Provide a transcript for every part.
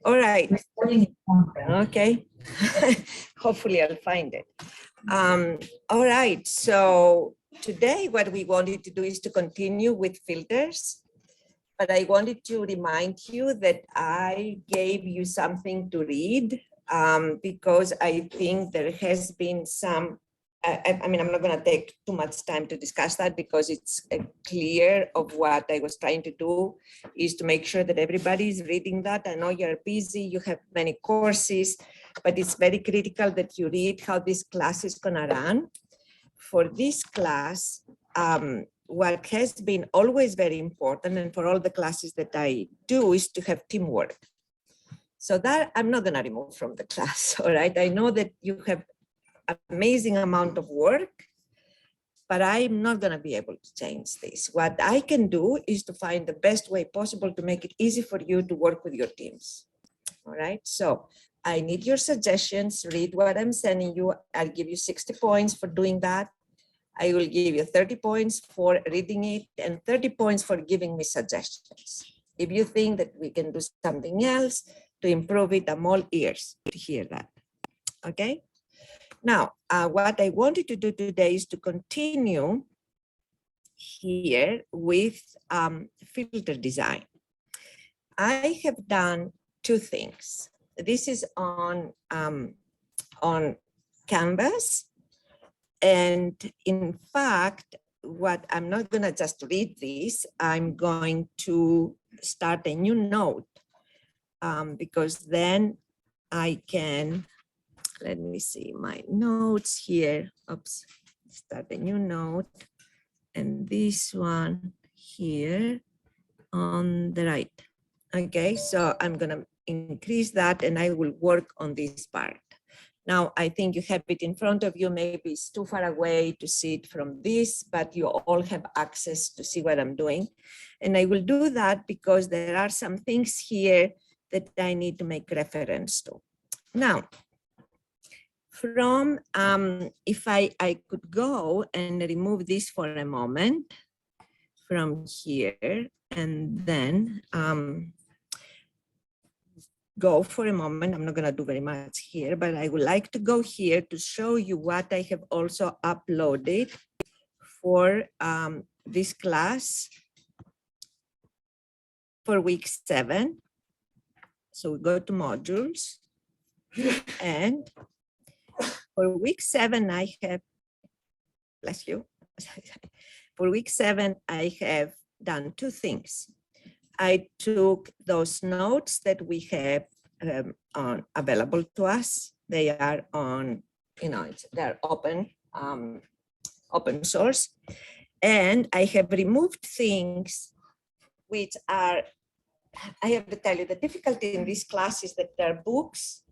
All right. Okay. Hopefully I'll find it. All right. So today what we wanted to do is to continue with filters. But I wanted to remind you that I gave you something to read because I think there has been some, I mean, I'm not going to take too much time to discuss that because it's clear of what I was trying to do is to make sure that everybody is reading that. I know you're busy, you have many courses, but it's very critical that you read how this class is going to run. For this class, what has been always very important, and for all the classes that I do, is to have teamwork. So that I'm not going to remove from the class, all right? I know that you have amazing amount of work, but I'm not going to be able to change this. What I can do is to find the best way possible to make it easy for you to work with your teams, all right? So I need your suggestions. Read what I'm sending you. I'll give you 60 points for doing that. I will give you 30 points for reading it and 30 points for giving me suggestions. If you think that we can do something else to improve it, I'm all ears to hear that. Okay. Now, what I wanted to do today is to continue here with filter design. I have done two things. This is on Canvas. And in fact, what I'm not going to just read this, I'm going to start a new note because then I can, let me see my notes here. Oops, start a new note. And this one here on the right. Okay, so I'm going to increase that and I will work on this part. Now, I think you have it in front of you. Maybe it's too far away to see it from this, but you all have access to see what I'm doing. And I will do that because there are some things here that I need to make reference to. Now, from, if I could go and remove this for a moment from here, and then go for a moment. I'm not going to do very much here, but I would like to go here to show you what I have also uploaded for this class for week 7. So we go to modules, and for week 7, I have, bless you. For week 7, I have done two things. I took those notes that we have available to us. They are on, they're open, open source. And I have removed things which are, I have to tell you, the difficulty in this class is that there are books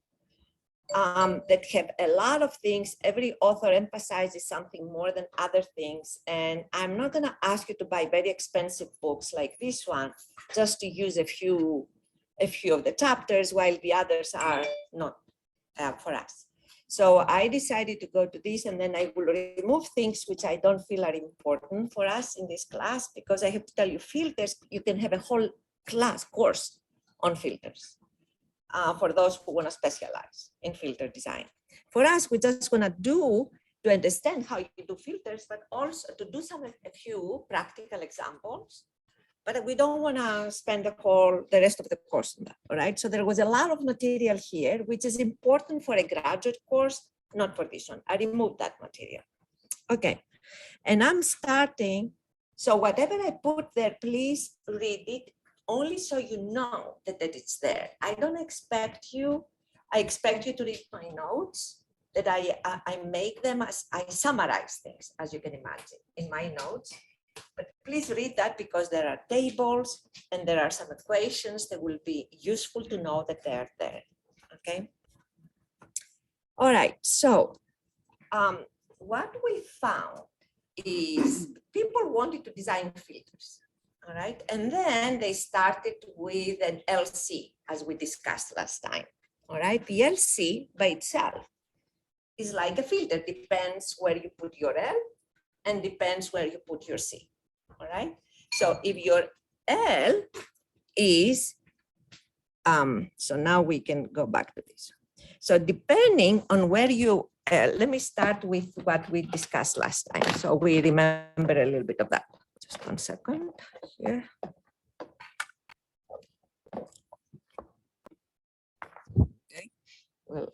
that have a lot of things. Every author emphasizes something more than other things. And I'm not going to ask you to buy very expensive books like this one, just to use a few of the chapters, while the others are not for us. So I decided to go to this, and then I will remove things which I don't feel are important for us in this class, because I have to tell you, filters, you can have a whole course on filters. For those who want to specialize in filter design. For us, we just want to understand how you do filters, but also to do a few practical examples. But we don't want to spend the rest of the course on that, all right? So there was a lot of material here, which is important for a graduate course, not for this one. I removed that material. Okay, and I'm starting. So whatever I put there, please read it, only so you know that it's there. I don't expect you, I expect you to read my notes, that I make them as I summarize things, as you can imagine, in my notes. But please read that, because there are tables and there are some equations that will be useful to know that they're there, okay? All right, so what we found is people wanted to design filters. All right, and then they started with an LC, as we discussed last time. All right, the LC by itself is like a filter, depends where you put your L and depends where you put your C. All right, so if your L is So now we can go back to this. So depending on where you, let me start with what we discussed last time. So we remember a little bit of that. Just 1 second here. Okay, well.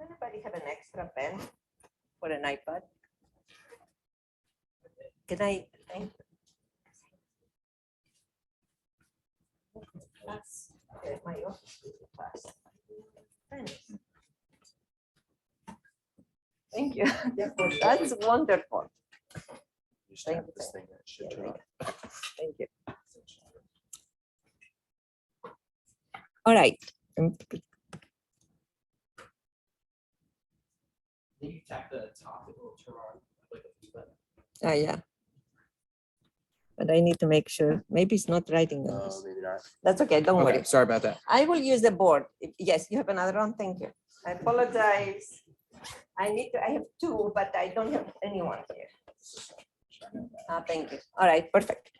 Anybody have an extra pen for an iPad? Can I? That's my office first. Thank you. That's wonderful. Thank you. Thank you. All right. You tap the top, it will turn on like a few buttons. Oh, yeah. But I need to make sure. Maybe it's not writing on this. Maybe not. That's okay. Don't worry. Sorry about that. I will use the board. Yes, you have another one. Thank you. I apologize. I have two, but I don't have anyone here. Thank you. All right, perfect.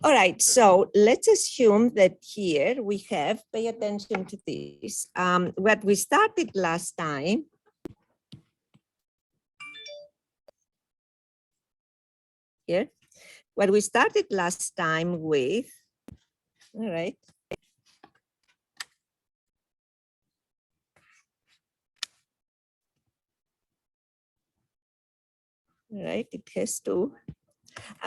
All right, so let's assume that here we have, pay attention to this. What we started last time. Here, what we started last time with, all right. All right, it has to,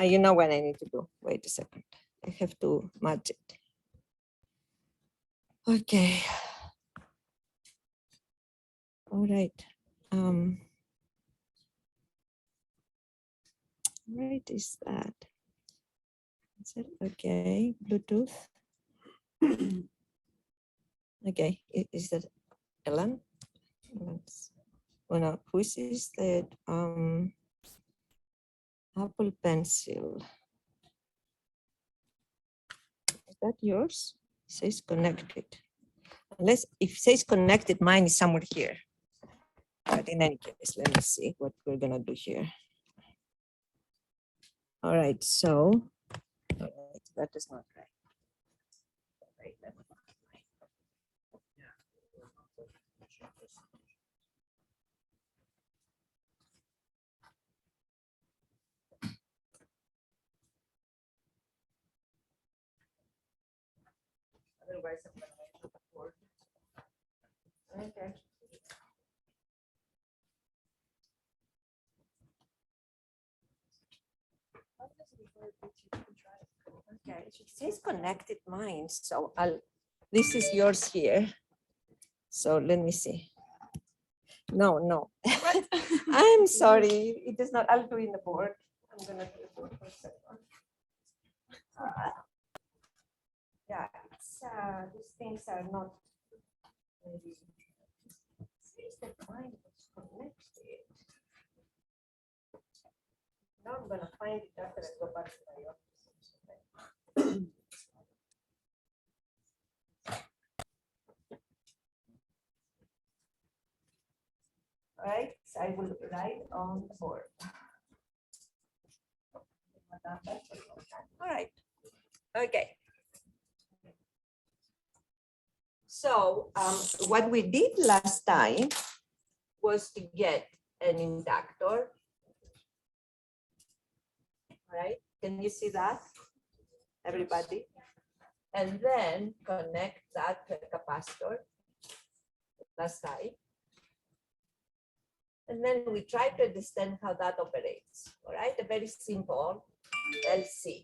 you know what I need to do. Wait a second. I have to match it. Okay. All right. Where is that? Is it okay? Bluetooth. Okay, is that Ellen? Oh no, whose is that? Apple Pencil. Is that yours? It says connected. Unless if it says connected, mine is somewhere here. But in any case, let me see what we're gonna do here. All right, so all right, that is not right. Right, let me find mine. Otherwise, I'm gonna make it work. Okay. Okay, it says connected mine, so this is yours here. So let me see. No. I'm sorry, it is not, I'll do in the board. I'm gonna do the board for a second. Yeah, it's, these things are not maybe. Seems that mine was connected. Now I'm gonna find it after I go back to my office. All right, so I will write on the board. All right, okay. So what we did last time was to get an inductor. All right, can you see that, everybody? And then connect that to a capacitor, last time. And then we try to understand how that operates, all right? A very simple LC.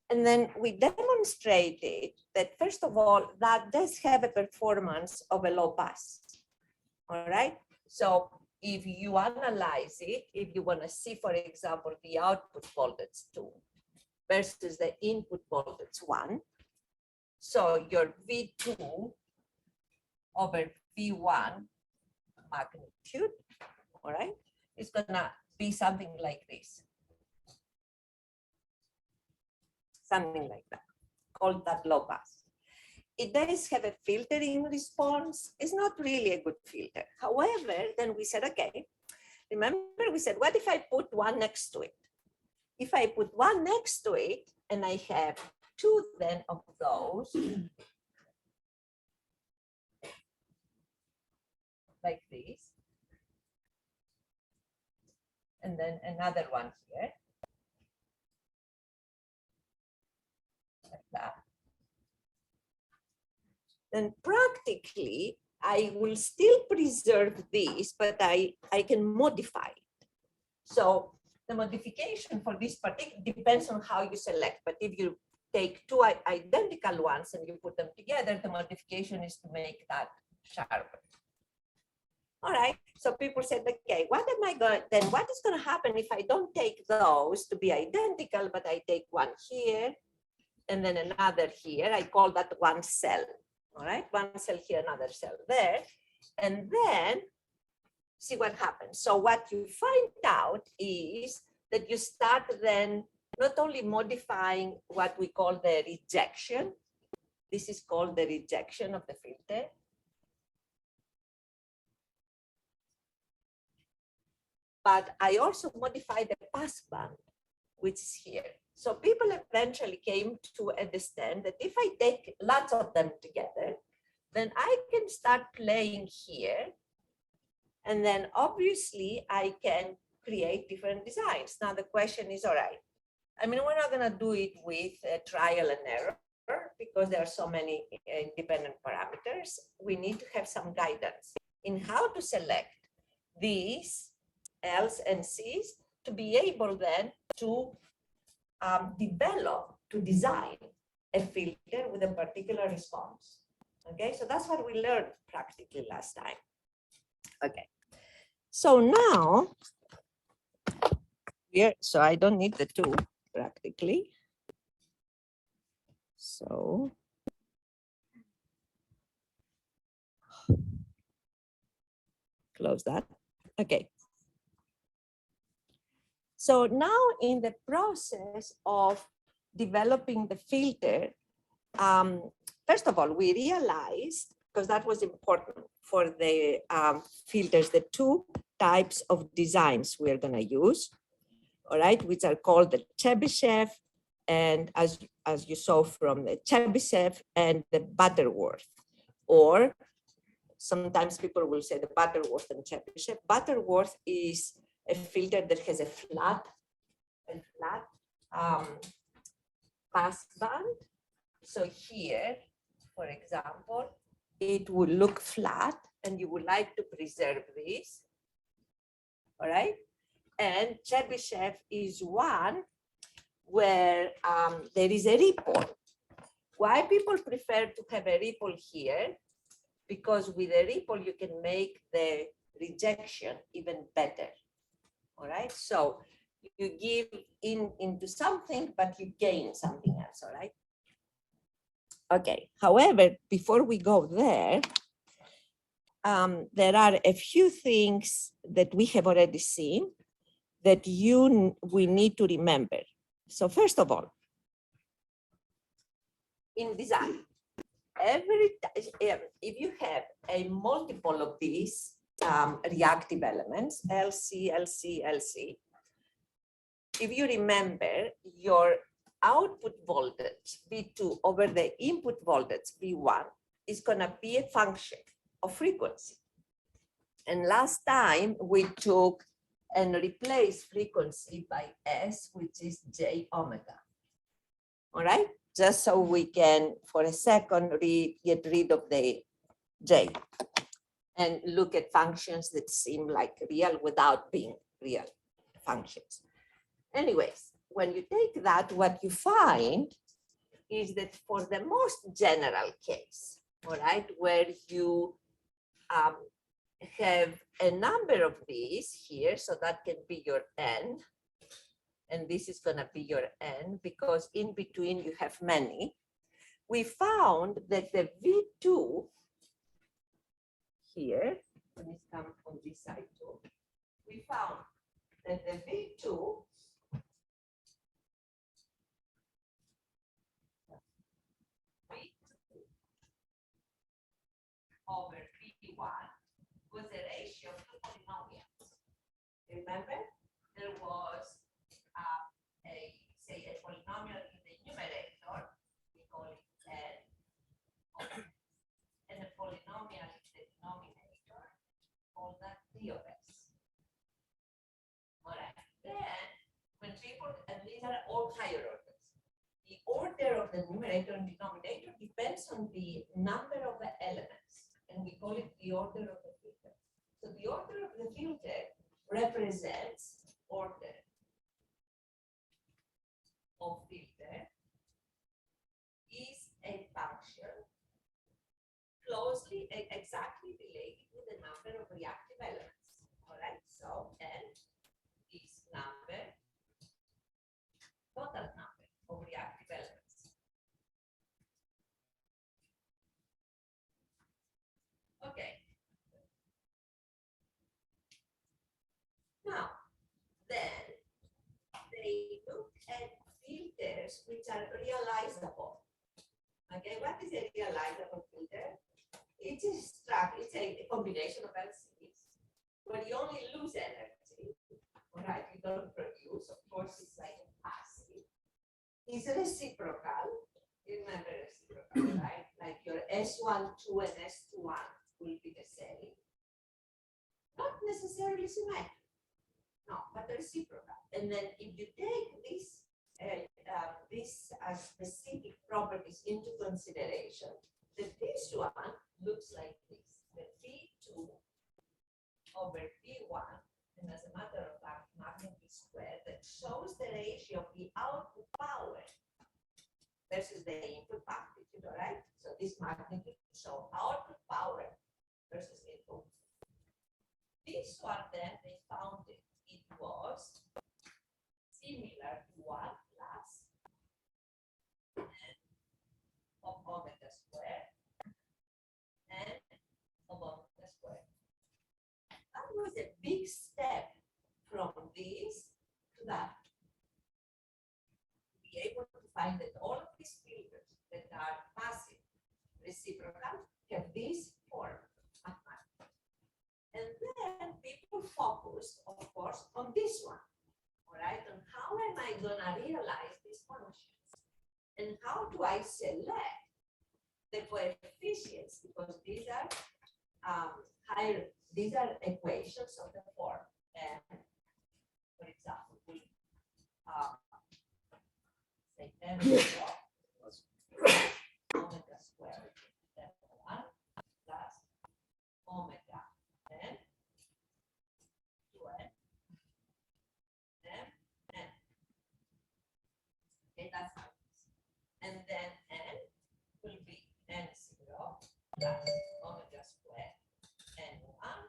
And then we demonstrated that, first of all, that does have a performance of a low pass, all right? So if you analyze it, if you want to see, for example, the output voltage 2 versus the input voltage 1, so your V2 over V1 magnitude, all right, is gonna be something like this. Something like that, called that low pass. it does have a filtering response. It's not really a good filter. However, then we said, okay, remember we said, what if I put one next to it? If I put one next to it and I have two then of those, like this, and then another one here, like that, then practically I will still preserve this, but I can modify it. So the modification for this particular depends on how you select, but if you take two identical ones and you put them together, the modification is to make that sharper. All right, so people said, okay, what am I going, then what is going to happen if I don't take those to be identical, but I take one here and then another here? I call that one cell. All right, one cell here, another cell there, and then see what happens. So what you find out is that you start then not only modifying what we call the rejection. This is called the rejection of the filter. But I also modify the passband, which is here. So people eventually came to understand that if I take lots of them together, then I can start playing here. And then obviously I can create different designs. Now the question is, all right, I mean, we're not gonna do it with trial and error because there are so many independent parameters. We need to have some guidance in how to select these L's and C's to be able then to develop, to design a filter with a particular response. Okay, so that's what we learned practically last time. Okay, so now, here, so I don't need the two practically. So, close that. Okay. So now in the process of developing the filter, first of all, we realized, because that was important for the filters, the two types of designs we're going to use, all right, which are called the Chebyshev, and as you saw from the Chebyshev and the Butterworth, or sometimes people will say the Butterworth and Chebyshev. Butterworth is a filter that has a flat passband. So here, for example, it will look flat and you would like to preserve this, all right? And Chebyshev is one where there is a ripple. Why people prefer to have a ripple here? Because with a ripple, you can make the rejection even better. All right, so you give into something, but you gain something else, all right? Okay, however, before we go there, there are a few things that we have already seen that we need to remember. So first of all, in design, if you have a multiple of these reactive elements, LC, LC, LC, if you remember, your output voltage V2 over the input voltage V1 is going to be a function of frequency. And last time we took and replaced frequency by S, which is J omega. All right, just so we can, for a second, get rid of the J and look at functions that seem like real without being real functions. Anyways, when you take that, what you find is that for the most general case, all right, where you have a number of these here, so that can be your N, and this is going to be your N because in between you have many. We found that the V2 here, let me come on this side too. We found that the V2 over P1 was the ratio of two polynomials. Remember, there was say a polynomial in the numerator, we call it L, and a polynomial in the denominator, called that D of S. All right. Then, when people, and these are all higher orders, the order of the numerator and denominator depends on the number of the elements, and we call it the order of the filter. So the order of the filter represents order of filter is a function closely, exactly related to the number of reactive elements. All right, so N is number, total number of reactive elements. Okay. Now, then they look at filters which are realizable. Okay, what is a realizable filter? It's a combination of LCs where you only lose energy. All right, you don't produce. Of course, it's like a passive. It's reciprocal. You remember reciprocal, right? Like your S12 and S21 will be the same. Not necessarily symmetric. No, but reciprocal. And then if you take these specific properties into consideration, this one looks like this. The P2 over P1, and as a matter of fact, magnitude squared, that shows the ratio of the output power versus the input magnitude, all right? So this magnitude shows output power versus input. This one then, they found it was similar to 1 plus n of omega squared and of omega squared. That was a big step from this to that. To be able to find that all of these filters that are passive, reciprocal, have this form. And then people focus, of course, on this one, all right? On how am I gonna realize these functions? And how do I select the coefficients? Because these are these are equations of the form. And for example, we say m omega squared, m1 plus omega n to n, n. Okay, that's how it is. And then n will be n0 plus omega squared n1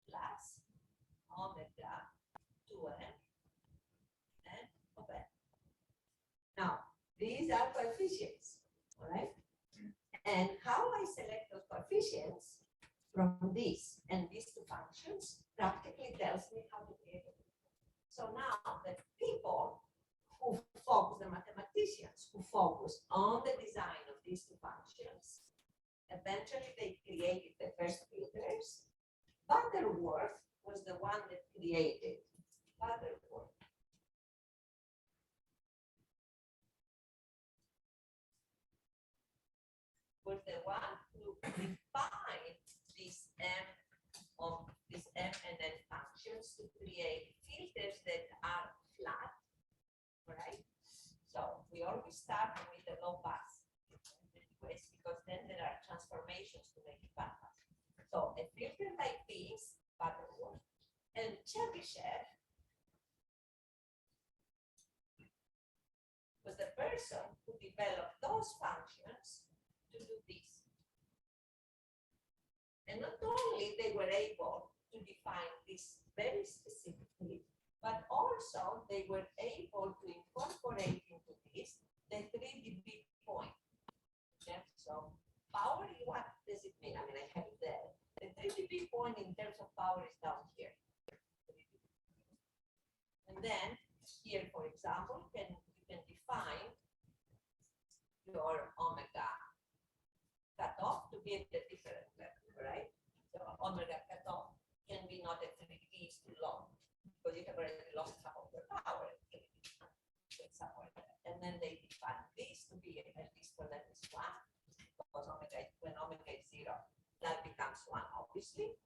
plus omega 2n n of n. Now, these are coefficients, all right? And how I select those coefficients from this and these two functions practically tells me how to create it. So now the people who focus, the mathematicians who focus on the design of these two functions, eventually they created the first filters. Butterworth was the one that created Butterworth. Was the one who defined this M and N functions to create filters that are flat, right? So we always start with the low pass because then there are transformations to make it flat. So a filter like this, Butterworth, and Chebyshev was the person who developed those functions to do this. And not only they were able to define this very specifically, but also they were able to incorporate into this the 3dB point. Okay? So power, what does it mean? I mean, I have it there. The 3dB point in terms of power is down here. And then here, for example, you can define your omega cutoff be at a different level, right? So omega cutoff can be not at 3 degrees too long because you have already lost some of your power somewhere there. And then they define this to be at least for that is 1, because omega, when omega is 0, that becomes 1, obviously.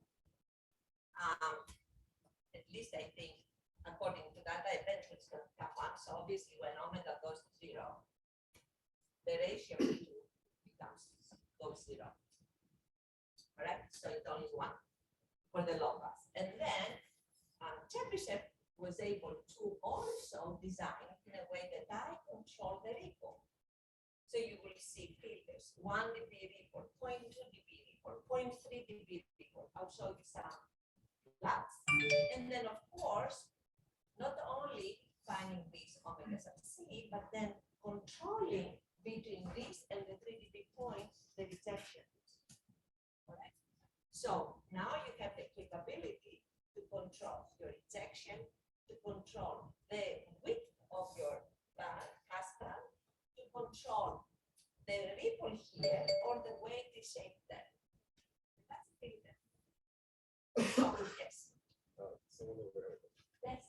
At least I think, according to that, eventually it's going to become 1. So obviously, when omega goes to 0, the ratio goes 0. All right, so it's only 1 for the long pass. And then Chebyshev was able to also design in a way that I control the ripple. So you will see filters, 1 dB ripple, 0.2 dB ripple, 0.3 dB ripple. I'll show you some plots. And then, of course, not only finding these omega sub C, but then controlling between this and the 3 dB points, the rejection. All right. So now you have the capability to control your rejection, to control the width of your cascade, to control the ripple here or the way they shape them. That's the thing. So yes. Yes.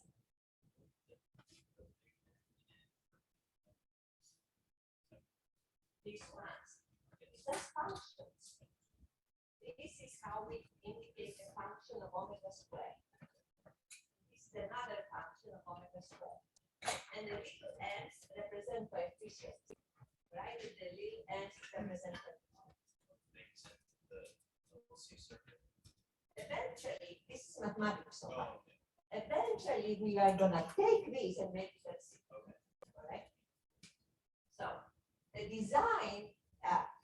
These ones, just functions. This is how we indicate the function of omega squared. This is another function of omega squared. And the little n's represent coefficients, right? The little n's represent eventually, this is mathematics. Eventually, we are going to take this and make it a C. All right? So, the design,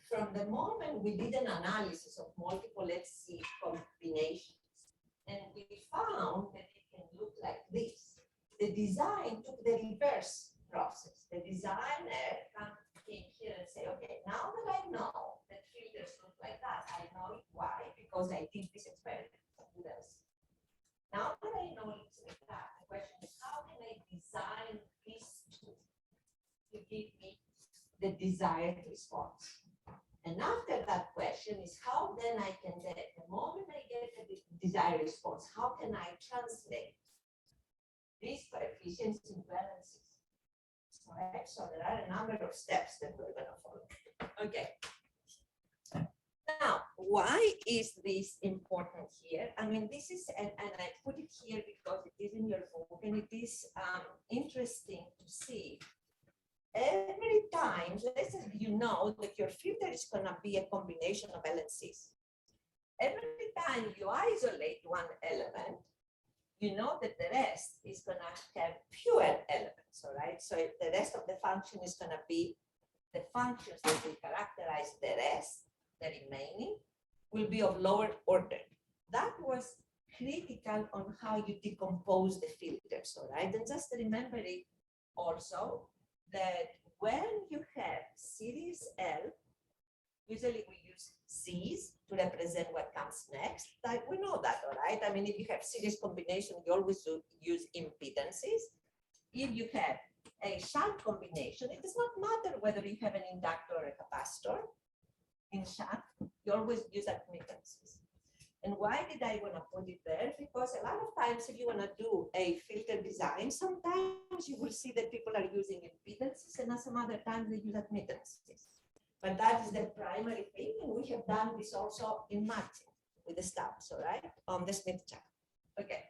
from the moment we did an analysis of multiple, let's see, combinations, and we found that it can look like this. The design took the reverse process. The designer came here and say, okay, now that I know that filters look like that, I know why, because I did this experiment. Now that I know it's like that, the question is, how can I design these two to give me the desired response? And after that question is how then I can get, the moment I get the desired response, how can I translate these coefficients in balances? All right, so there are a number of steps that we're going to follow. Okay. Now, why is this important here? I mean, this is, and I put it here because it is in your book, and it is interesting to see. Every time, let's say you know that your filter is going to be a combination of LNCs. Every time you isolate one element, you know that the rest is going to have fewer elements, all right? So the rest of the function is going to be the functions that will characterize the rest, the remaining, will be of lower order. That was critical on how you decompose the filters, all right? And just remember it also that when you have series L, usually we use C's to represent what comes next. Like we know that, all right? I mean, if you have series combination, you always use impedances. If you have a shunt combination, it does not matter whether you have an inductor or a capacitor. In shunt, you always use admittances. And why did I want to put it there? Because a lot of times if you want to do a filter design, sometimes you will see that people are using impedances and some other times they use admittances. But that is the primary thing, and we have done this also in matching with the stubs, all right, on the Smith chart. Okay.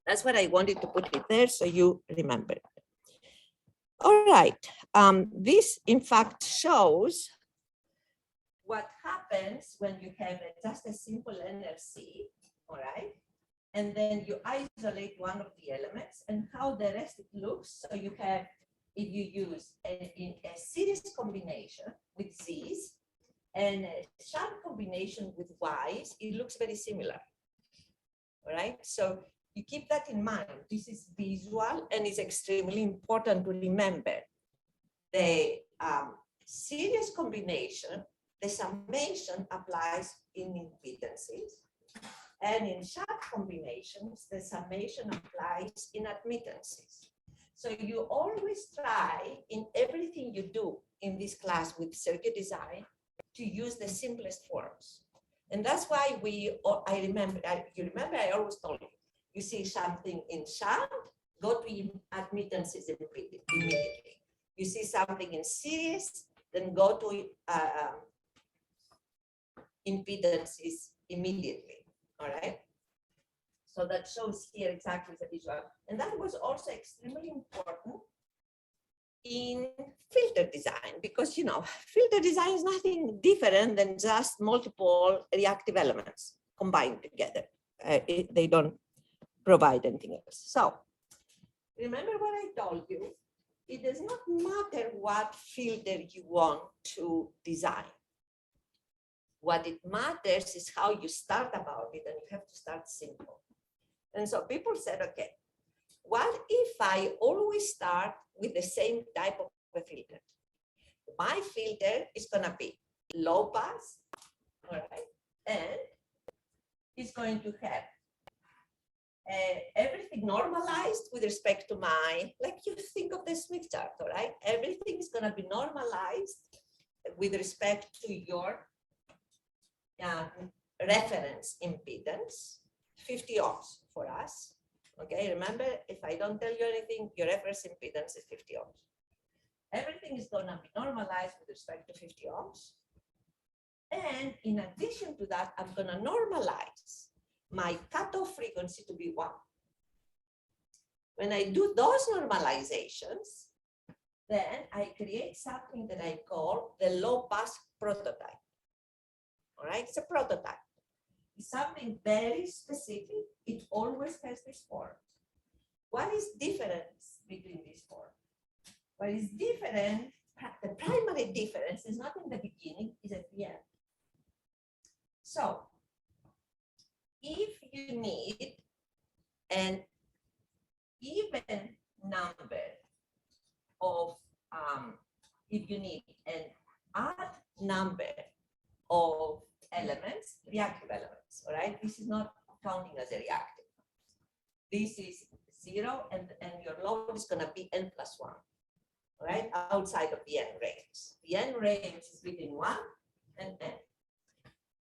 That's what I wanted to put it there so you remember. All right. This, in fact, shows what happens when you have just a simple NRC, all right? And then you isolate one of the elements and how the rest it looks. So you have, if you use a series combination with Z's and a shunt combination with Y's, it looks very similar, all right? So you keep that in mind. This is visual and it's extremely important to remember. The series combination, the summation applies in impedances, and in shunt combinations, the summation applies in admittances. So you always try in everything you do in this class with circuit design to use the simplest forms. And that's why you remember, I always told you, you see something in shunt, go to admittances immediately. You see something in series, then go to impedances immediately, all right? So that shows here exactly the visual. And that was also extremely important in filter design, because filter design is nothing different than just multiple reactive elements combined together. They don't provide anything else. So remember what I told you, it does not matter what filter you want to design. What it matters is how you start about it, and you have to start simple. And so people said, okay, what if I always start with the same type of a filter? My filter is going to be low pass, all right, and it's going to have everything normalized with respect to my, like you think of the Smith chart, all right? Everything is going to be normalized with respect to your reference impedance, 50 ohms for us. Okay, remember, if I don't tell you anything, your reference impedance is 50 ohms. Everything is going to be normalized with respect to 50 ohms. And in addition to that, I'm going to normalize my cutoff frequency to be 1. When I do those normalizations, then I create something that I call the low pass prototype. All right, it's a prototype. It's something very specific. It always has this form. What is difference between these forms? What is different, the primary difference is not in the beginning, is at the end. So if you need an even number of, if you need an odd number of elements, reactive elements, all right? This is not counting as a reactive. This is 0, and your load is going to be n plus 1, all right? Outside of the n range. The n range is between 1 and n.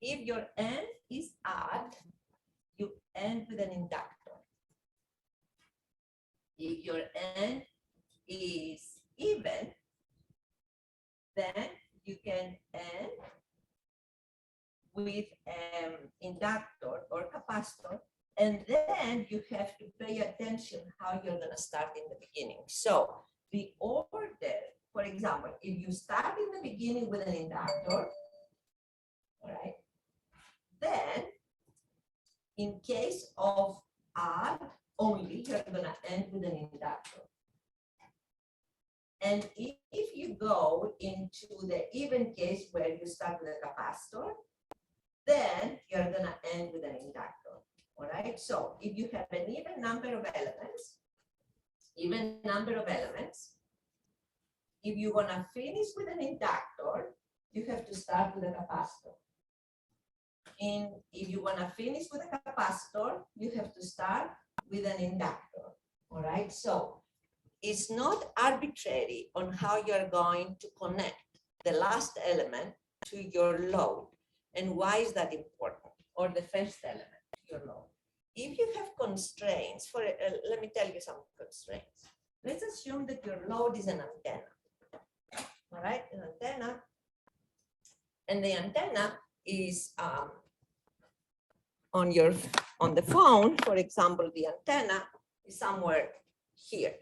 If your n is odd, you end with an inductor. If your n is even, then you can end with an inductor or capacitor, and then you have to pay attention how you're going to start in the beginning. So the order, for example, if you start in the beginning with an inductor, all right, then in case of odd only, you're going to end with an inductor. And if you go into the even case where you start with a capacitor, then you're going to end with an inductor. All right. So if you have an even number of elements, if you want to finish with an inductor, you have to start with a capacitor. And if you want to finish with a capacitor, you have to start with an inductor. All right. So it's not arbitrary on how you're going to connect the last element to your load. And why is that important? Or the first element to your load. If you have constraints, let me tell you some constraints. Let's assume that your load is an antenna. All right, an antenna. And the antenna is on the phone, for example, the antenna is somewhere here.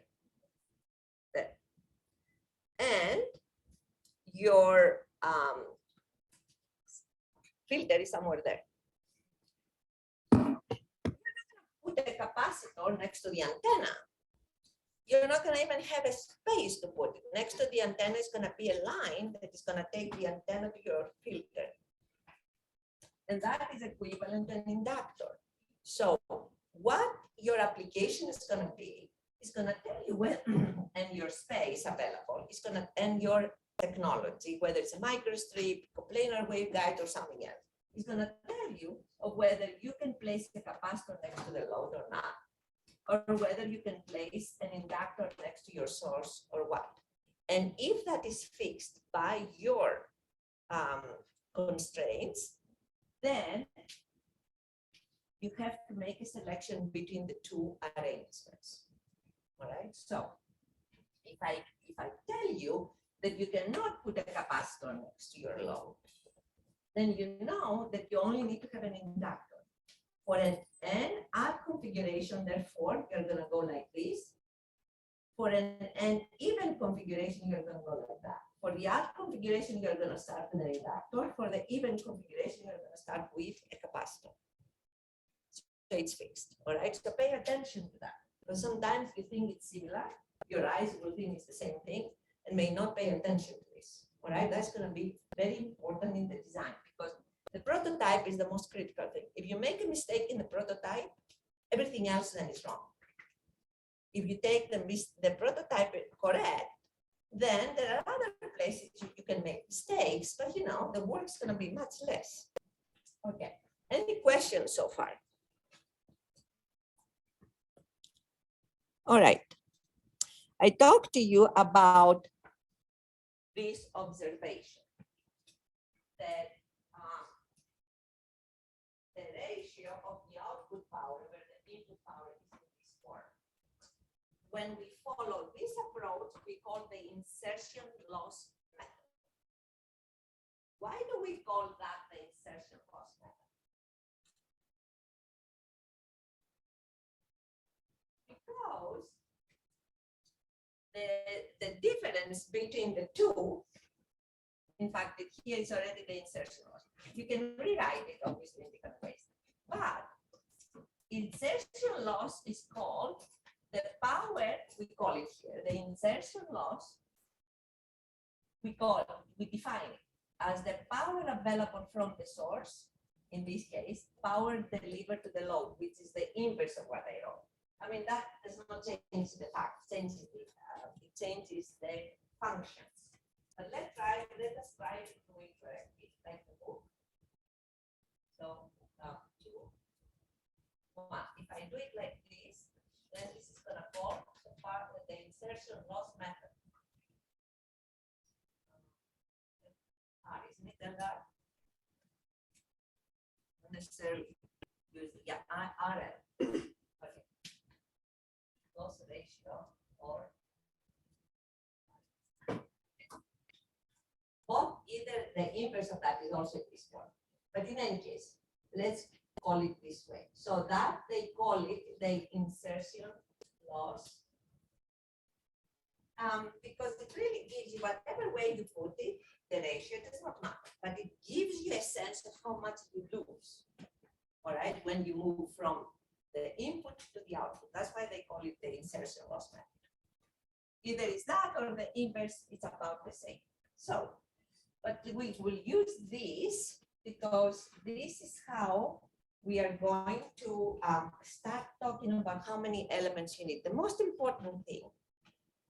There. And your filter is somewhere there. Put a capacitor next to the antenna. You're not going to even have a space to put it. Next to the antenna is going to be a line that is going to take the antenna to your filter. And that is equivalent to an inductor. So what your application is going to be is going to tell you when and your space available. It's going to and your technology, whether it's a microstrip, coplanar waveguide, or something else. It's going to tell you of whether you can place a capacitor next to the load or not, or whether you can place an inductor next to your source or what. And if that is fixed by your constraints, then you have to make a selection between the two arrangements. All right. So if I tell you that you cannot put a capacitor next to your load, then you know that you only need to have an inductor. For an N-odd configuration, therefore, you're going to go like this. For an N-even configuration, you're going to go like that. For the odd configuration, you're going to start with an inductor. For the even configuration, you're going to start with a capacitor. So it's fixed. All right. So pay attention to that. Because sometimes you think it's similar, your eyes will think it's the same thing and may not pay attention to this. All right. That's going to be very important in the design because the prototype is the most critical thing. If you make a mistake in the prototype, everything else then is wrong. If you take the prototype correct, then there are other places you can make mistakes, but you know, the work's going to be much less. Okay. Any questions so far? All right. I talked to you about this observation that the ratio of the output power where the input power is in this form. When we follow this approach, we call the insertion loss method. Why do we call that the insertion loss method? Because the difference between the two, in fact, here is already the insertion loss. You can rewrite it obviously in different ways, but insertion loss is called the power, we call it here, the insertion loss, we define it as the power available from the source, in this case, power delivered to the load, which is the inverse of what I wrote. I mean, that does not change the fact, it changes the functions. But let us try to do it correctly, like the book. So, 2, 1. If I do it like this, then this is going to fall apart with the insertion loss method. Isn't it that? Not necessarily use the RL. Okay. Loss ratio or both, either the inverse of that is also this one. But in any case, let's call it this way. So that they call it the insertion loss. Because it really gives you, whatever way you put it, the ratio does not matter, but it gives you a sense of how much you lose. All right, when you move from the input to the output. That's why they call it the insertion loss method. Either it's that or the inverse, it's about the same. So, but we will use this because this is how we are going to start talking about how many elements you need. The most important thing,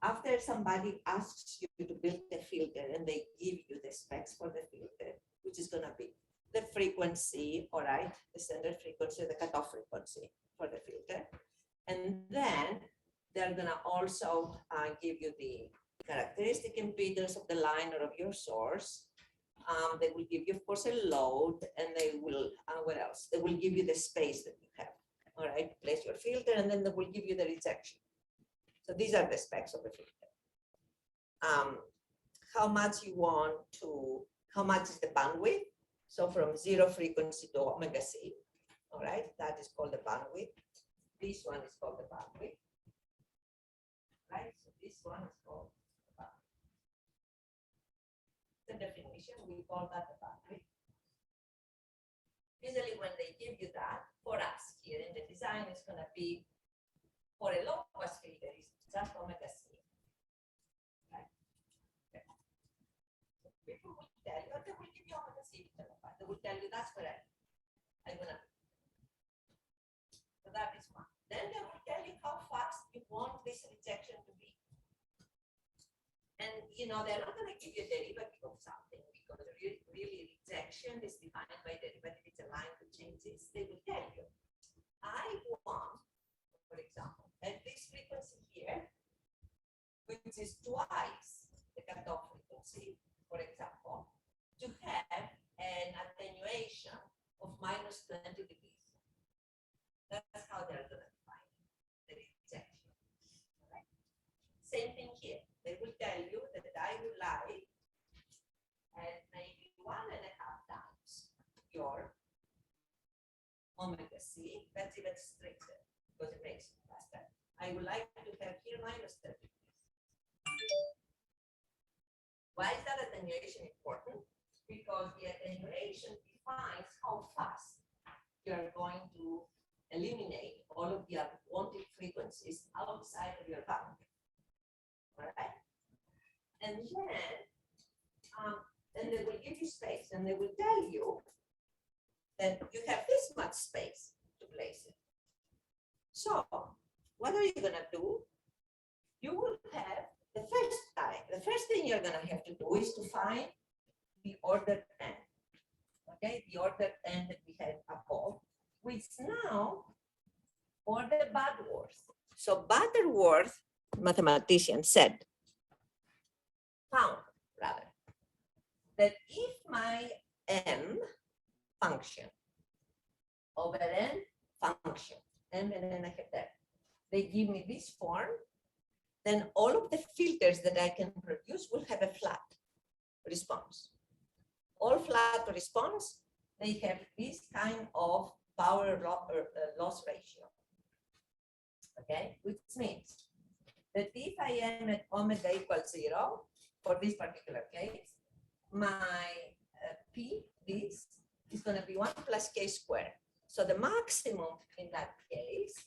after somebody asks you to build a filter and they give you the specs for the filter, which is going to be the frequency, all right, the standard frequency, the cutoff frequency for the filter. And then they're going to also give you the characteristic impedance of the line or of your source. They will give you, of course, a load, and they will, what else? They will give you the space that you have, all right, place your filter, and then they will give you the rejection. So these are the specs of the filter. How much you want to, how much is the bandwidth? So from 0 frequency to omega c, all right, that is called the bandwidth. This one is called the bandwidth, right? So this one is called the bandwidth. The definition, we call that the bandwidth. Usually when they give you that, for us here in the design, it's going to be, for a low pass filter, it's just omega c. Right? Okay. So people will tell you, they will give you omega c. They will tell you that's correct. I'm going to. So that is one. Then they will tell you how fast you want this rejection to be. And you know, they're not going to give you a derivative of something because really rejection is defined by derivative. It's a line that changes. They will tell you, I want, for example, at this frequency here, which is twice the cutoff frequency, for example, to have a C. That's even stricter because it makes it faster. I would like to have here minus 30 degrees. Why is that attenuation important? Because the attenuation defines how fast you're going to eliminate all of the unwanted frequencies outside of your boundary. All right? And then they will give you space and they will tell you that you have this much space to place it. So what are you gonna do? You will have the first thing you're gonna have to do is to find the ordered n. Okay, the ordered n that we had above, which now order Butterworth. So Butterworth, mathematician, found rather, that if my m function over n function, m and n I have that, they give me this form, then all of the filters that I can produce will have a flat response. All flat response, they have this kind of power loss ratio. Okay, which means that if I am at omega equals 0, for this particular case, my P, this, is going to be 1 plus k squared. So the maximum in that case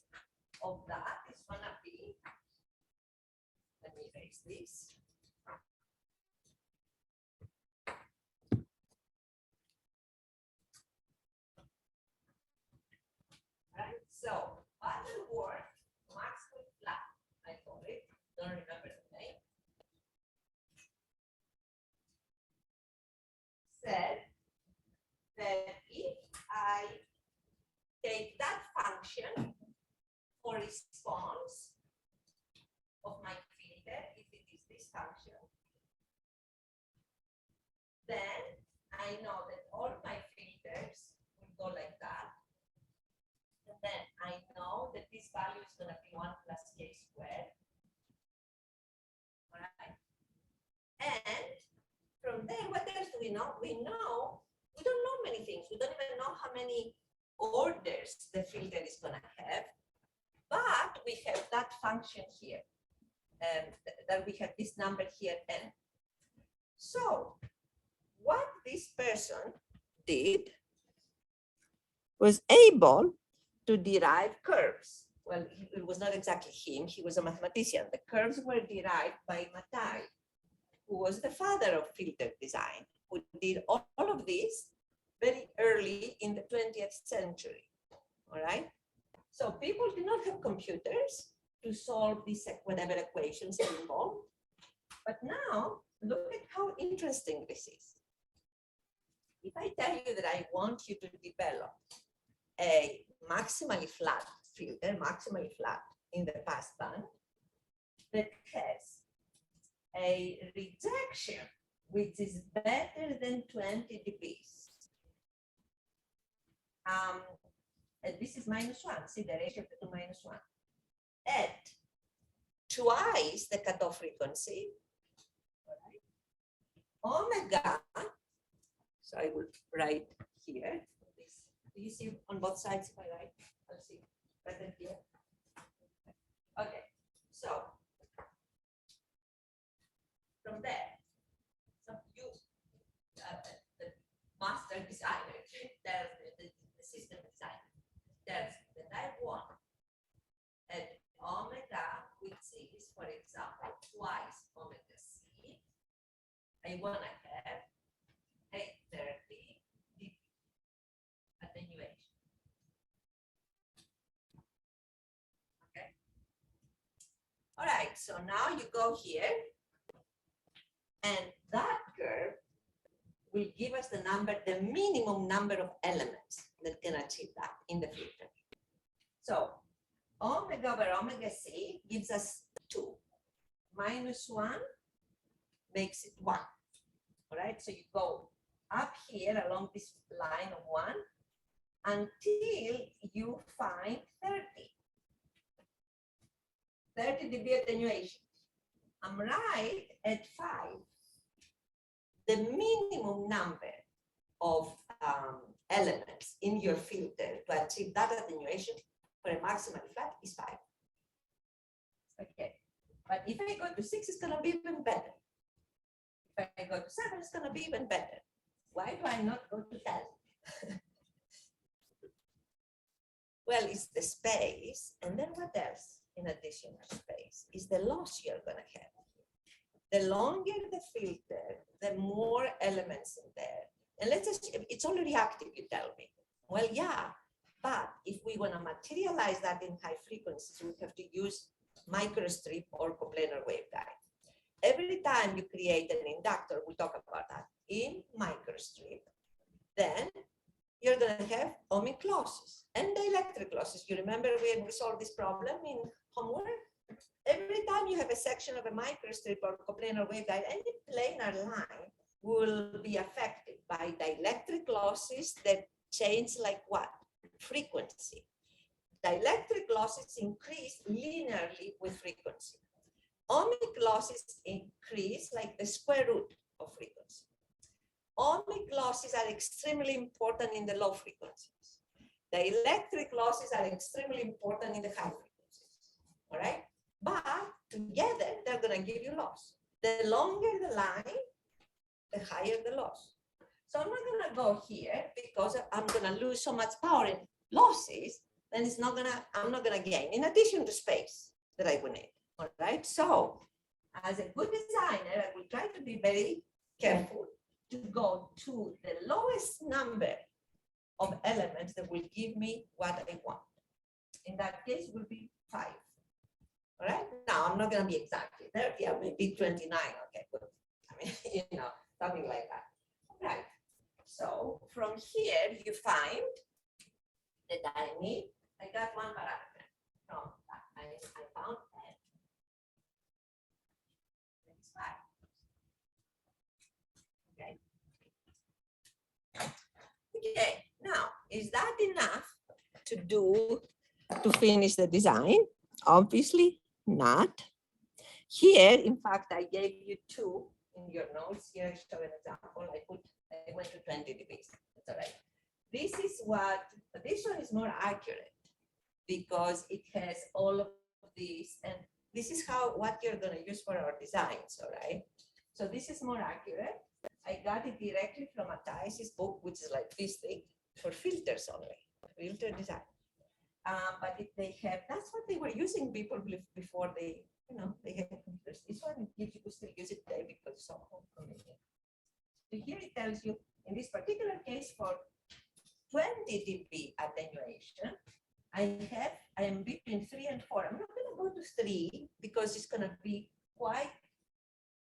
of that is going to be, let me erase this. Right, so Butterworth maximum flat, I call it, don't remember the name, said that if I take that function for response of my filter, if it is this function, then I know that all my filters will go like that. And then I know that this value is going to be 1 plus k squared. All right. And from there, what else do we know? We don't know many things. We don't even know how many orders the filter is going to have. But we have that function here. And that we have this number here, n. So what this person did was able to derive curves. Well, it was not exactly him, he was a mathematician. The curves were derived by Matai, who was the father of filter design, who did all of this very early in the 20th century, all right? So people did not have computers to solve these whatever equations are involved. But now, look at how interesting this is. If I tell you that I want you to develop a maximally flat filter, maximally flat in the passband, that has a rejection which is better than 20 dBs. And this is -1, see the ratio of the two -1. At twice the cutoff frequency, right? Omega, so I will write here. This. Do you see on both sides if I write? I'll see better here. Okay, so from there, so you, the master designer, the system designer, tells that I want at omega, which is, for example, twice omega c, I want to have a 30 dB attenuation. Okay. All right, so now you go here, and that curve will give us the minimum number of elements that can achieve that in the filter. So omega over omega c gives us 2. -1 makes it 1. All right, so you go up here along this line of 1 until you find 30 dB attenuation. I'm right at 5. The minimum number of elements in your filter to achieve that attenuation for a maximally flat is 5. Okay, but if I go to 6, it's gonna be even better. If I go to 7, it's gonna be even better. Why do I not go to 10? Well, it's the space, and then what else in addition to space is the loss you're gonna have. The longer the filter, the more elements in there. And let's just, it's all reactive, you tell me. Well, yeah, but if we want to materialize that in high frequencies, we have to use microstrip or coplanar waveguide. Every time you create an inductor, we'll talk about that, in microstrip, then you're going to have ohmic losses and dielectric losses. You remember when we solved this problem in homework? Every time you have a section of a microstrip or coplanar waveguide, any planar line will be affected by dielectric losses that change like what? Frequency. Dielectric losses increase linearly with frequency. Ohmic losses increase like the square root of frequency. Ohmic losses are extremely important in the low frequencies. Dielectric losses are extremely important in the high frequencies. All right? But together, they're going to give you loss. The longer the line, the higher the loss. So I'm not going to go here because I'm going to lose so much power in losses, then it's not going to, I'm not going to gain, in addition to space that I will need. All right. So as a good designer, I will try to be very careful to go to the lowest number of elements that will give me what I want. In that case, it will be 5. All right. Now I'm not going to be exactly 30, I may be 29. Okay, good. I mean, you know, something like that. All right. So from here, you find that I need, I got one parameter from that. I found n. That's 5. Okay. Okay. Now, is that enough to finish the design? Obviously not. Here, in fact, I gave you 2 in your notes. Here I show an example. I went to 20 dBs. That's all right. This one is more accurate because it has all of these, and this is what you're going to use for our designs. All right. So this is more accurate. I got it directly from Matthijs's book, which is like this thing for filters only, filter design. But if they have, that's what they were using people before they, you know, they had computers. This one gives you to still use it today because it's so convenient. So here it tells you, in this particular case, for 20 dB attenuation, I am between 3 and 4. I'm not going to go to 3 because it's going to be quite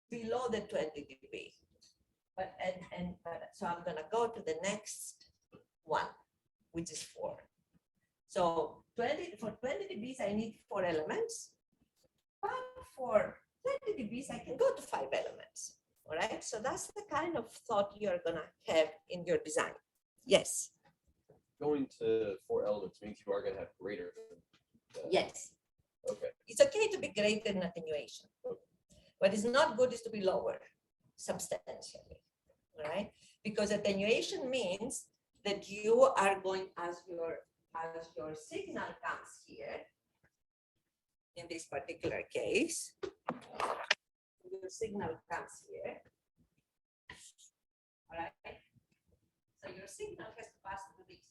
below the 20 dB. But so I'm going to go to the next one, which is 4. So for 20 dBs, I need 4 elements. But for 20 dBs, I can go to 5 elements. All right. So that's the kind of thought you're going to have in your design. Yes. Going to 4 elements means you are going to have greater than Yes. Okay. It's okay to be greater in attenuation. What is not good is to be lower substantially. All right. Because attenuation means that you are going, as your signal comes here, in this particular case, your signal comes here. All right. So your signal has to pass through this.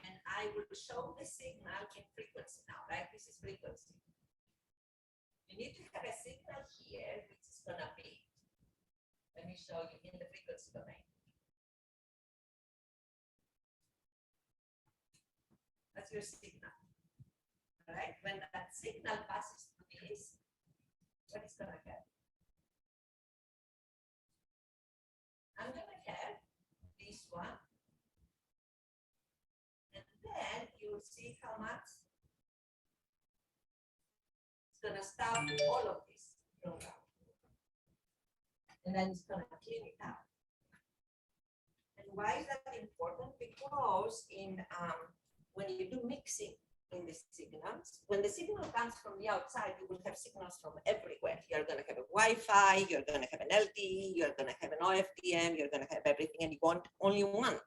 And I will show the signal in frequency now, right? This is frequency. You need to have a signal here, which is going to be, let me show you in the frequency domain. That's your signal. All right. When that signal passes through this, what is going to happen? I'm going to have this one. And then you'll see how much it's going to stop all of this from down. And then it's going to clean it out. And why is that important? Because in when you do mixing, in the signals. When the signal comes from the outside, you will have signals from everywhere. You're going to have a Wi-Fi, you're going to have an LTE, you're going to have an OFDM, you're going to have everything, and you want only one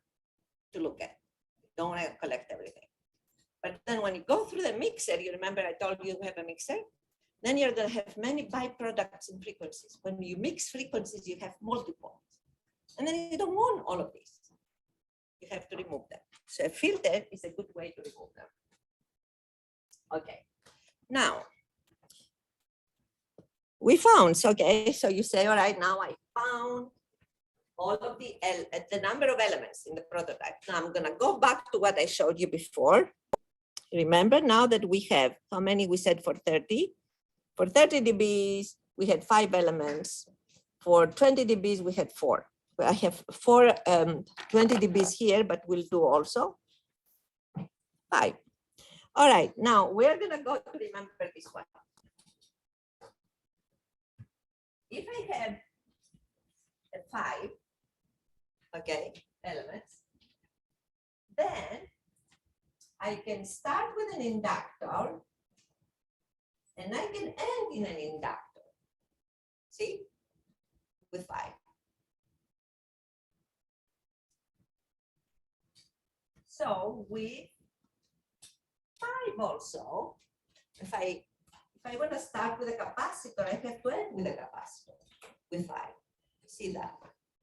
to look at. You don't want to collect everything. But then when you go through the mixer, you remember I told you have a mixer? Then you're going to have many byproducts in frequencies. When you mix frequencies, you have multiple. And then you don't want all of these. You have to remove them. So a filter is a good way to remove them. Okay, now we found, so, okay, so you say, all right, now I found all of the number of elements in the prototype. Now I'm gonna go back to what I showed you before. Remember now that we have, how many we said for 30? For 30 dBs, we had 5 elements. For 20 dBs, we had 4. I have 4 20 dBs here, but we'll do also 5. All right, now we're gonna go to remember this one. If I have 5, okay, elements, then I can start with an inductor and I can end in an inductor. See? With 5. So with 5 also, if I want to start with a capacitor, I have to end with a capacitor with 5. See that,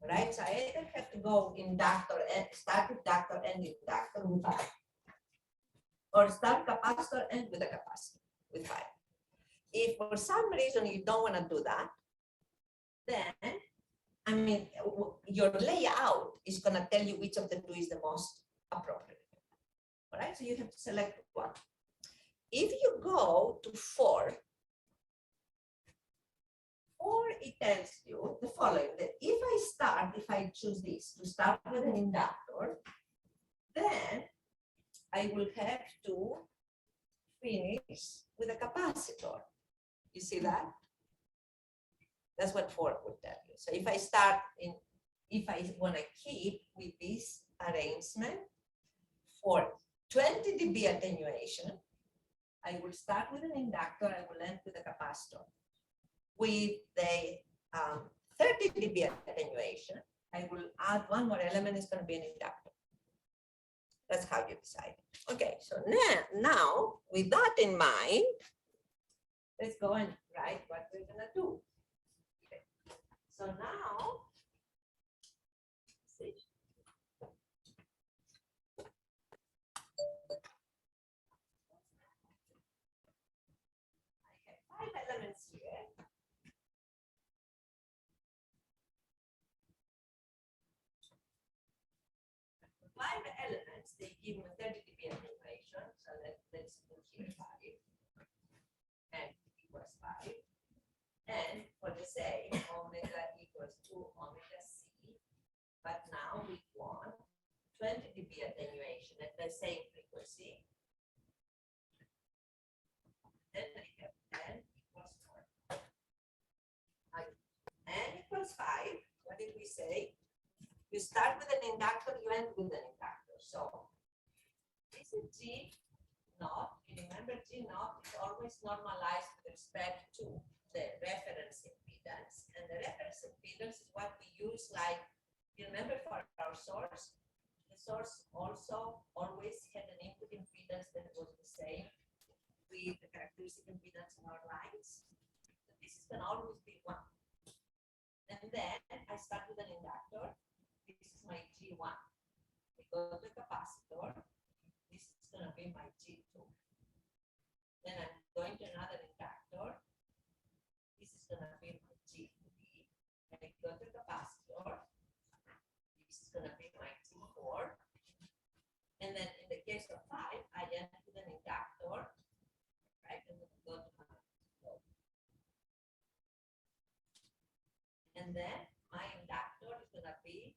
right? So I either have to go inductor and start with inductor and inductor with 5, or start capacitor and with a capacitor with 5. If for some reason you don't want to do that, then I mean your layout is going to tell you which of the two is the most appropriate. All right, so you have to select one. If you go to 4, it tells you the following, that if I choose this to start with an inductor, then I will have to finish with a capacitor. You see that? That's what 4 would tell you. So if I want to keep with this arrangement for 20 dB attenuation, I will start with an inductor, I will end with a capacitor. With the 30 dB attenuation, I will add one more element, it's going to be an inductor. That's how you decide. Okay, so now with that in mind, let's go and write what we're going to do. Okay. So now, see. I have 5 elements here. Elements, they give me 30 dB attenuation. So let's put here 5 and equals 5. And for the same, omega equals 2 omega c. But now we want 20 dB attenuation at the same frequency. Then I have n equals 4. N equals 5. What did we say? You start with an inductor, you end with an inductor. So this is G naught. You remember G naught is always normalized with respect to the reference impedance. And the reference impedance is what we use, like, you remember for our source, the source also always had an input impedance that was the same with the characteristic impedance in our lines. So this is going to always be 1. And then I start with an inductor. This is my G1. We go to the capacitor. This is going to be my G2. Then I'm going to another inductor. This is going to be my G3. And I go to the capacitor. This is going to be my G4. And then in the case of 5, I end with an inductor. Right? And then go to my G4. And then my inductor is going to be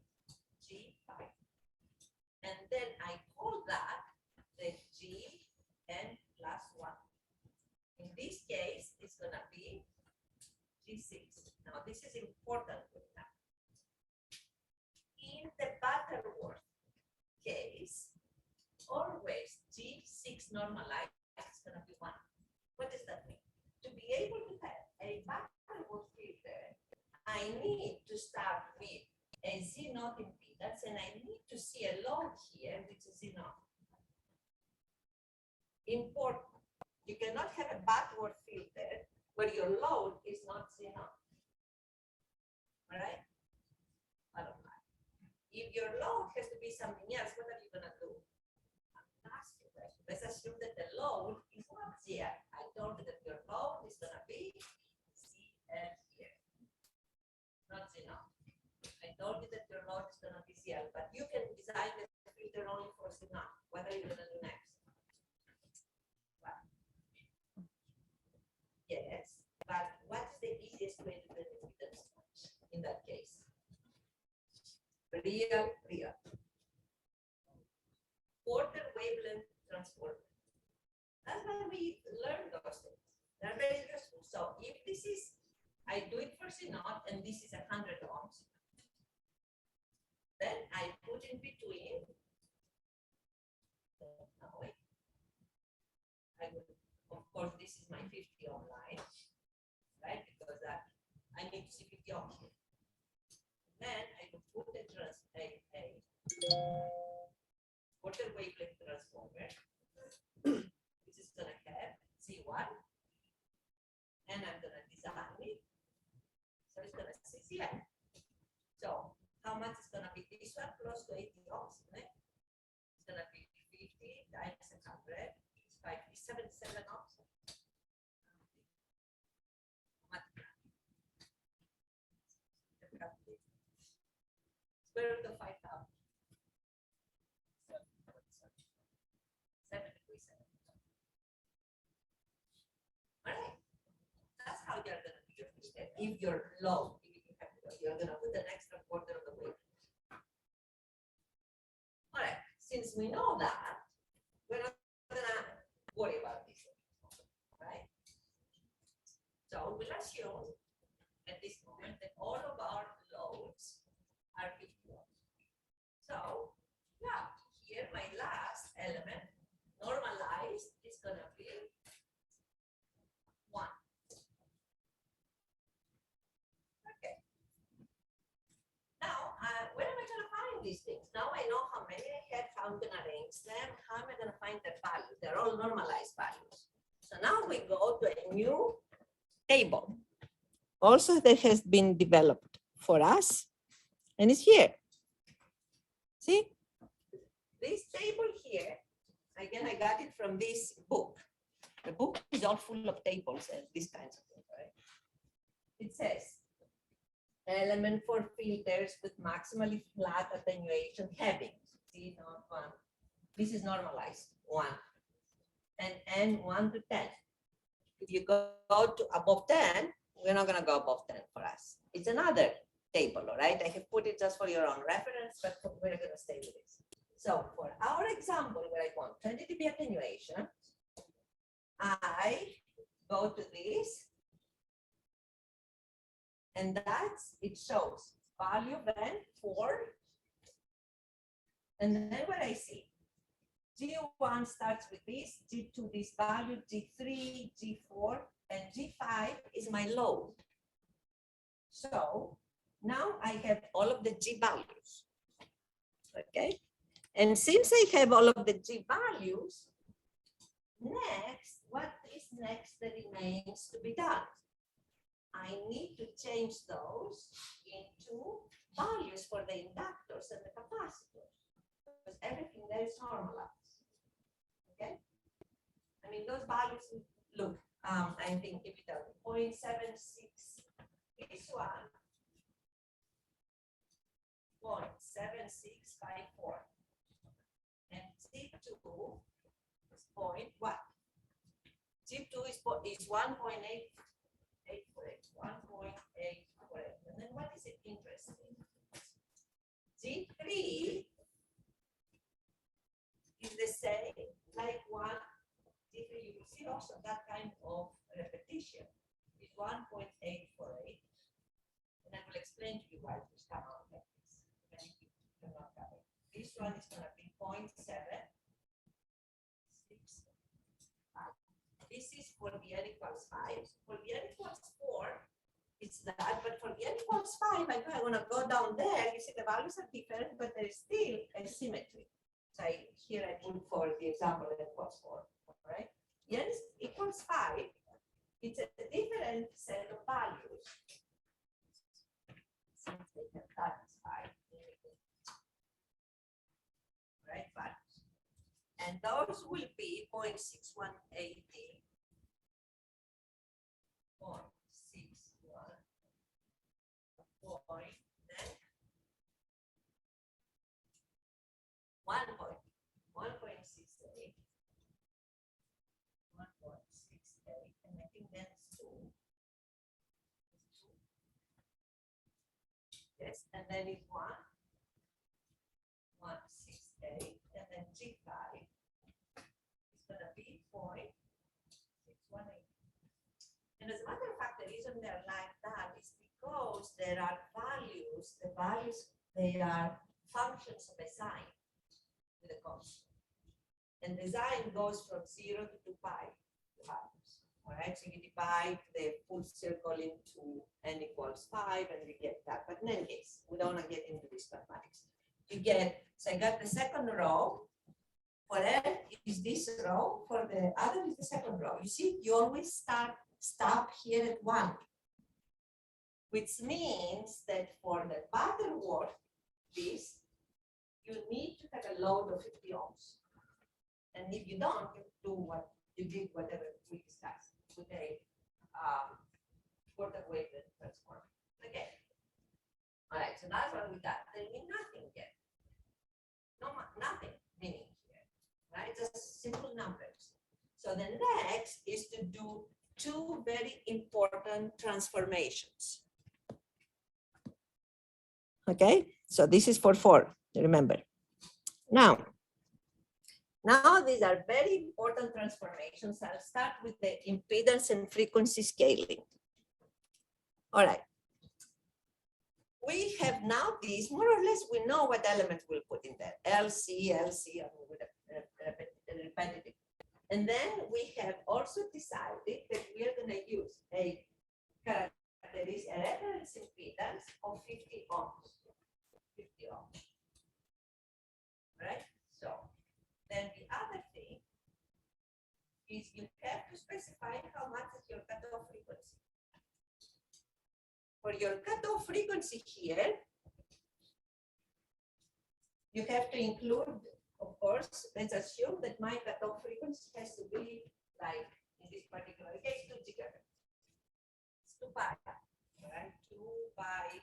G5. And then I call that the Gn plus 1. In this case, it's going to be G6. Now, this is important to remember. In the Butterworth case, always G6 normalized start with a Z naught impedance, and I need to see a load here, which is Z naught. Important. You cannot have a backward filter where your load is not Z naught. All right? Bottom line. If your load has to be something else, what are you gonna do? Let's assume that the load is not ZL. I told you that your load is gonna be ZL here, not Z naught. I told you that your load is gonna be ZL, but you can design the filter only for Z naught. What are you gonna do next? Well, yes, but what is the easiest way to do the impedance in that case? Real. Quarter wavelength transformer. That's why we learn those things. They're very useful. So if this is, I do it for Z naught, and this is 100 ohms, then I put in between. I would, of course, this is my 50 ohm line, right? Because I need to see 50 ohms here. Then I would put a quarter wavelength transformer. This is gonna have Z1, and I'm gonna design it. So it's gonna say ZL. So how much is gonna be this one? Close to 80 ohms, right? It's gonna be 50 times 100. It's 77 ohms. Square root of 5,000. 7.7. All right. That's how you're going to do your filter. If you're low, you're going to put an extra quarter of the way. All right. Since we know that, we're not going to worry about this. Right? So we'll assume at this moment that all of our loads are 50 ohms. So, yeah, here my last element, normalized, is going to be 1. Okay. Now, where am I going to find these things? Now I know how many I have, how I'm going to arrange them, how am I going to find their values? They're all normalized values. So now we go to a new table, also that has been developed for us, and it's here. See? This table here, again, I got it from this book. The book is all full of tables and these kinds of things, right? It says, element for filters with maximally flat attenuation having, see, not 1. This is normalized, 1. And N 1 to 10. If you go to above 10, we're not gonna go above 10 for us. It's another table, all right? I have put it just for your own reference, but we're gonna stay with this. So for our example, where I want 20 dB attenuation, I go to this, and it shows value then 4, and then what I see, G1 starts with this, G2 this value, G3, G4, and G5 is my load. So now I have all of the G values, okay? And since I have all of the G values, next, what is next that remains to be done? I need to change those into values for the inductors and the capacitors, because everything there is normalized. Okay? I mean, those values, look, I think if it 0.76, this one, 0.7654, and G2 is point what? G2 is 1.848, 1.848. And then what is it interesting? G3 is the same like 1. G3, you will see also that kind of repetition is 1.848. And I will explain to you why it will come out like this. This one is going to be 0.765. This is for the n equals 5. For the n equals 4, it's that, but for the n equals 5, I want to go down there. You see the values are different, but there's still a symmetry. So here I put for the example n equals 4, right? N equals 5, it's a different set of values. Since they can satisfy, right, values. And those will be 0.6180, 0.61, point, then 1.68, 1.68, and I think that's 2. Yes, and then it's 1.68, and then G5 is going to be 0.618. And as a matter of fact, the reason they're like that is because there are values, the values, they are functions of a sign with a constant. And the sign goes from 0 to 2 pi values. All right, so you divide the full circle into n equals 5 and you get that. But in any case, we don't want to get into this mathematics. You get, so I got the second row. For n is this row, for the other is the second row. You see, you always stop here at 1, which means that for the butterworth piece, you need to have a load of 50 ohms. And if you don't, you do what you did, whatever we discussed with a quarter wave transformer. Okay. All right, so that's what we got. There mean nothing yet. No, nothing meaning here, right? Just simple numbers. So the next is to do 2 very important transformations. Okay, so this is for 4, remember. Now these are very important transformations. I'll start with the impedance and frequency scaling. All right. We have now these, more or less, we know what elements we'll put in there. LC, I mean, with a repetitive. And then we have also decided that we are going to use a characteristic, a reference impedance of 50 ohms. 50 ohms. Right? So then the other thing is you have to specify how much is your cutoff frequency. For your cutoff frequency here, you have to include, of course, let's assume that my cutoff frequency has to be like, in this particular case, 2 gigahertz. It's 2 pi, right? 2 pi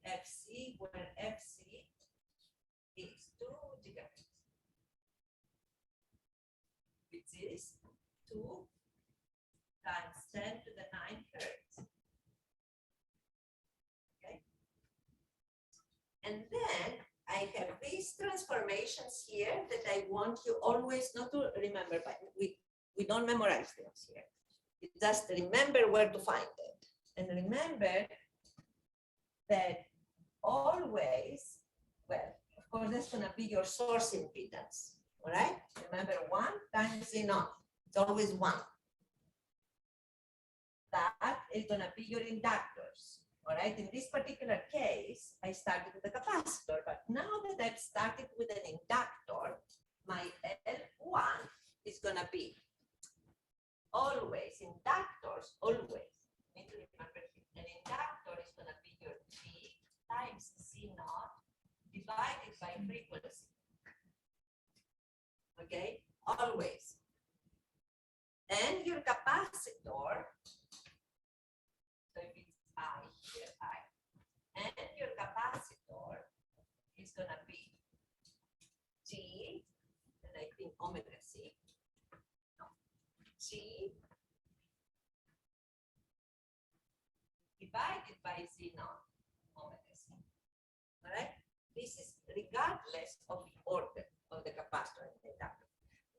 FC, where FC is 2 gigahertz, which is 2 times 10 to the 9 hertz. Okay. And then I have these transformations here that I want you always not to remember, but we don't memorize things here. You just remember where to find it. And remember that always, well, of course, that's going to be your source impedance. All right? Remember 1 times Z naught. It's always 1. That is going to be your inductors. All right, in this particular case, I started with a capacitor, but now that I've started with an inductor, my L1 is going to be always inductors, always. Need to remember an inductor is going to be your G times C naught divided by frequency. Okay, always. And your capacitor, so if it's I here, I, and your capacitor is going to be G, and I think omega C, no, G divided by Z naught omega C. All right, this is regardless of the order of the capacitor and the inductor.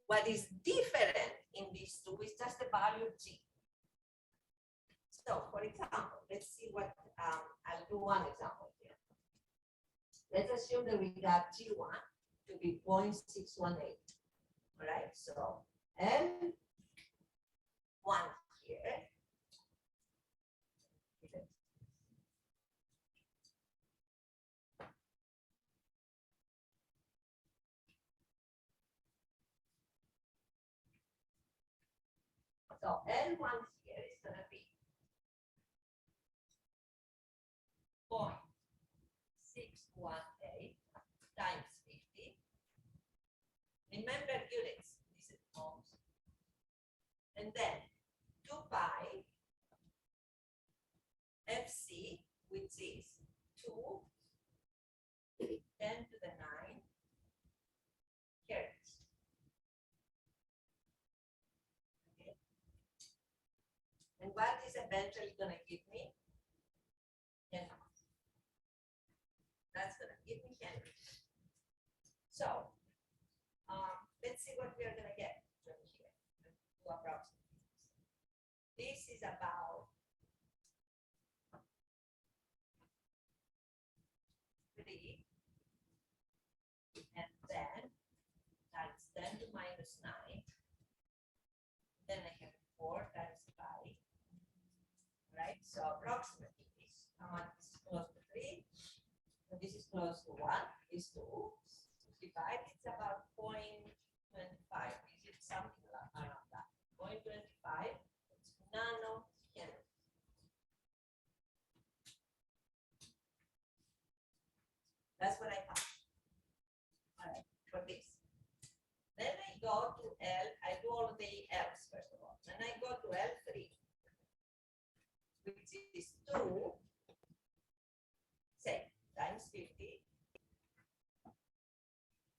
What is different in these two is just the value of G. So, for example, let's see what, I'll do one example here. Let's assume that we got G1 to be 0.618. All right, so L1 here, So L1 here is going to be 0.618 times 50. Remember units, this is ohms. And then 2 pi FC, which is 2 10 to the 9 hertz. Okay. And what is eventually going to give me? 10 ohms. That's going to give me Henry. So let's see what we are going to get from here to approximate. This is about 3, and then times 10 to minus 9. Then I have 4 times pi. Right? So approximately this. This is close to 3. And this is close to 1. Is 2. 55. It's about 0.25. Is it something around that? 0.25. It's nano Henry. That's what I found. All right, for this. Then I go to L, I do all of the L's first of all. Then I go to L3, which is 2, say, times 50,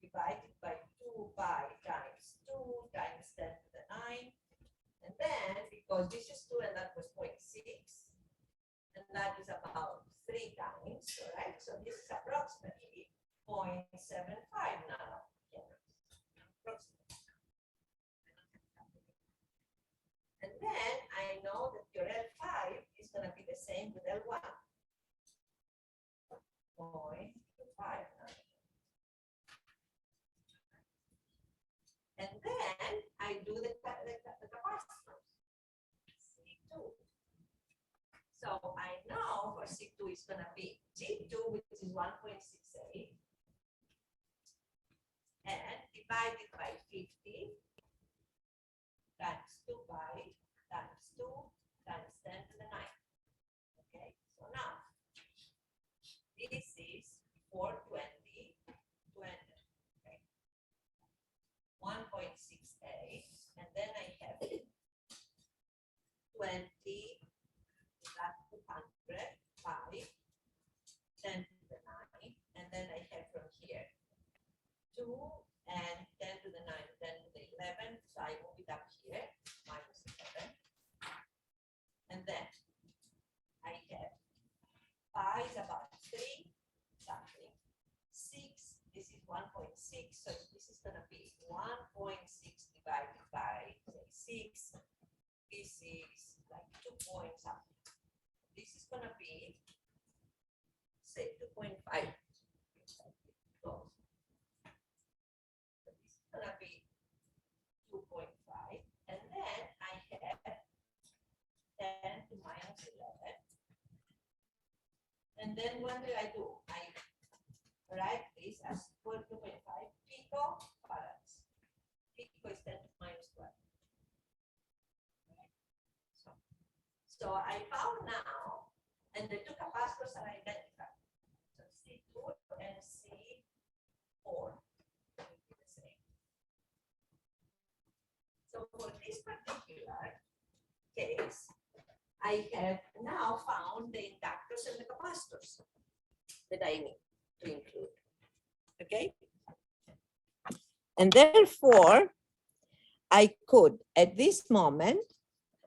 divided by 2 pi times 2 times 10 to the 9. And then, because this is 2 and that was 0.6, and that is about 3 times, all right? So this is approximately 0.75 nano. And then I know that your L5 is going to be the same with L1. 0.25 nano. And then I do the capacitors. C2. So I know for C2 is going to be G2, which is 1.68, and divided by 50 times 2 pi times 2 times 10 to the 9. Okay, so now this is 420, 20, okay, 1.68, and then I have 20 plus 200 pi 10 to the 9, and then I have from here 2 and 10 to the 9, 10 to the 11, so I move it up here, minus 11. And then I have pi is about 3 something, 6, this is 1.6, so this is going to be 1.6 divided by, say, 6, this is like 2 point something. This is going to be, say, 2.5. Close. So this is going to be 2.5. And then I have 10 to minus 11. And then what do? I write this as 2.5 picofarads. Pico is 10 to minus 12. Right? So I found now, and the two capacitors are identical. So C2 and C4 will be the same. So for this particular case, I have now found the inductors and the capacitors that I need to include. Okay? And therefore, I could, at this moment,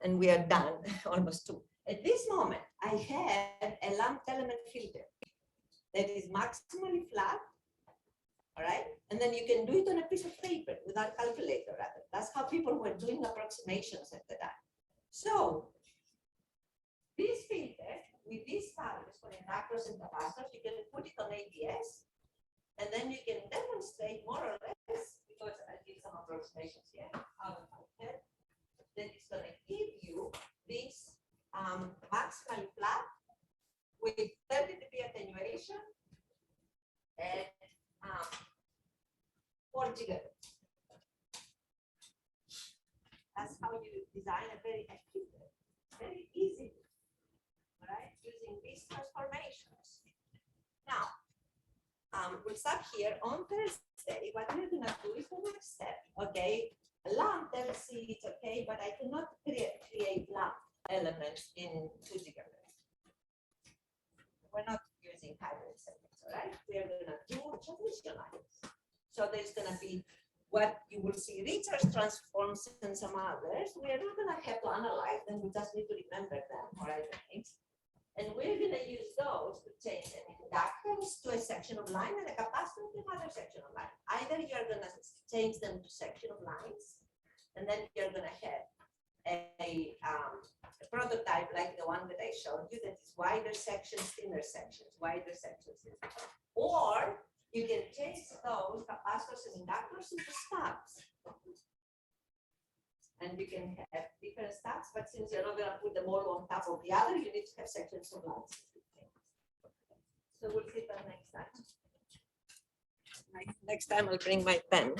and we are done, almost 2. At this moment, I have a lumped element filter that is maximally flat, all right? And then you can do it on a piece of paper without calculator, rather. That's how people were doing approximations at the time. So, this filter, with these values for inductors and capacitors, you can put it on ABS, and then you can demonstrate more or less, because I did some approximations here, out of my head, that it's going to give you this maximally flat with 30 dB attenuation and 4 gigabits. That's how you design design a very accurate, very easy, right? Using these transformations. Now, we'll stop here on Thursday. What we're gonna do is the next step, okay? Lump, let's see, it's okay, but I cannot create lump elements in 2 gigabits. We're not using hybrid settings, all right? We are gonna do transmission lines. So there's gonna be what you will see Richard's transforms and some others. We are not gonna have to analyze them, we just need to remember them, all right? And we're gonna use those to change an inductance to a section of line and a capacitor to another section of line. Either you're gonna change them to section of lines, and then you're gonna have a prototype like the one that I showed you that is wider sections, thinner sections, wider sections. Or you can change those capacitors and inductors into stubs. And you can have different stubs, but since you're not gonna put them all on top of the other, you need to have sections of lines. So we'll see that next time. Next time I'll bring my pen.